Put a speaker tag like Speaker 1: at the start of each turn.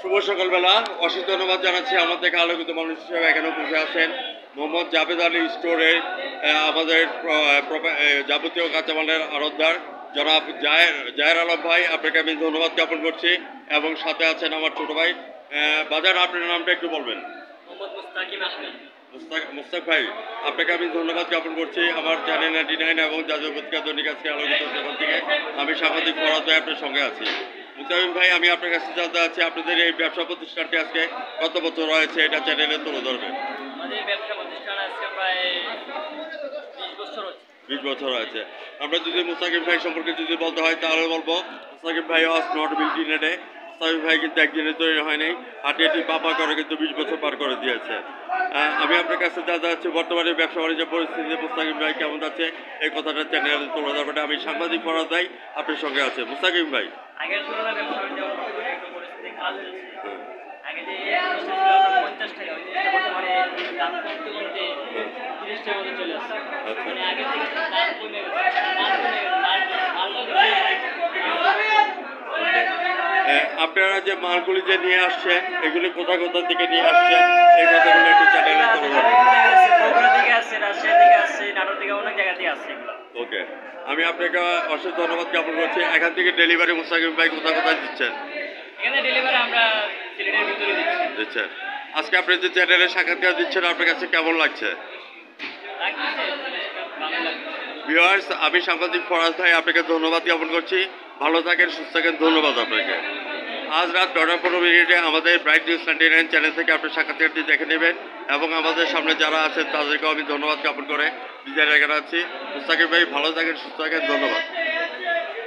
Speaker 1: শুভ সকালবেলা। অশেষ ধন্যবাদ জানাচ্ছি আমার থেকে আলোকিত মানুষ হিসেবে এখানে বসে আছেন মোহাম্মদ জাভেদ আলী স্টোরের আমাদের যাবতীয় কাঁচামালের আড়তদার জনাব জাহের আলম ভাই, আপনাকে আমি ধন্যবাদ জ্ঞাপন করছি। এবং সাথে আছেন আমার ছোট ভাই। বাজার, আপনার নামটা একটু বলবেন।
Speaker 2: মোহাম্মদ মুস্তাকিম আহমেদ।
Speaker 1: মুস্তাক ভাই, আপনাকে আমি ধন্যবাদ জ্ঞাপন করছি আমার চ্যানেল 99 এবং জাতীয় পত্রিকা দৈনিক আজকে আলোকিত সেখান থেকে আমি সাংবাদিক ফরাদ ভাই আপনার সঙ্গে আছি। মুস্তাকিম ভাই, আমি আপনার কাছে জানতে চাচ্ছি আপনাদের এই ব্যবসা প্রতিষ্ঠানটি আজকে কত বছর রয়েছে, এটা চ্যানেলে তুলে ধরবেন।
Speaker 2: আমাদের ব্যবসা প্রতিষ্ঠান আজকে প্রায় 20 বছর হচ্ছে।
Speaker 1: 20 বছর হয়েছে। আমরা যদি মুস্তাকিম ভাই সম্পর্কে যদি বলতে হয় তাহলে বলবো মুস্তাকিম ভাই was not built in a day. Mustakim ভাই কিন্তু একদিনে তৈরি হয়নি, হাঁটি হাঁটি পাপা করে কিন্তু 20 বছর পার করে দিয়েছে। আমি আপনার কাছে জানতে চাচ্ছি বর্তমানে ব্যবসা বাণিজ্য পরিস্থিতিতে মুস্তাকিম ভাই কেমন যাচ্ছে, এই কথাটা চ্যানেলে তুলে ধরবেন। আমি সাংবাদিক ফরাদ ভাই আপনার সঙ্গে আছে। মুস্তাকিম ভাই,
Speaker 2: আগের তুলনায় ব্যবসা বাণিজ্য একটু পরিস্থিতি খারাপ চলছে। আগে যে জিনিসটা ছিল আপনার 50 টাকা, ওই জিনিসটা বর্তমানে দাম কমতে কমতে 30 টাকার মধ্যে চলে আসছে। মানে আগে থেকে দাম কমে গেছে,
Speaker 1: আপনারা যে মালগুলি যে নিয়ে আসছেন এগুলি কোথা কোথা থেকে নিয়ে আসছেন এই কথাগুলো একটু চ্যানেলে তুলে ধরবেন।
Speaker 2: বগুড়া থেকে আসছে, রাজশাহী থেকে আসছে, নাটোর থেকে অনেক জায়গা থেকে আসছে এগুলো।
Speaker 1: ওকে, আমি আপনাকে অশেষ ধন্যবাদ জ্ঞাপন করছি। এখান থেকে ডেলিভারি মুস্তাকিম ভাই কোথায় কোথায় দিচ্ছেন?
Speaker 2: এখানে ডেলিভারি আমরা সিলেটের ভিতরে
Speaker 1: দিচ্ছেন। আজকে আপনি যে চ্যানেলে সাক্ষাৎকার দিচ্ছেন আপনার কাছে কেমন লাগছে? ভিউয়ার্স, আমি সাংবাদিক ফরাজ ভাই আপনাকে ধন্যবাদ জ্ঞাপন করছি। ভালো থাকেন, সুস্থ থাকেন। ধন্যবাদ আপনাকে। আজ রাত 9:15 আমাদের ব্রাইট নিউজ 99 চ্যানেল থেকে আপনি সাক্ষাৎকারটি দেখে নেবেন এবং আমাদের সামনে যারা আছেন তাদেরকেও আমি ধন্যবাদ জ্ঞাপন করে বিদায় রেখে আছি। মুস্তাকিম ভাই ভালো থাকেন, সুস্থ থাকেন। ধন্যবাদ।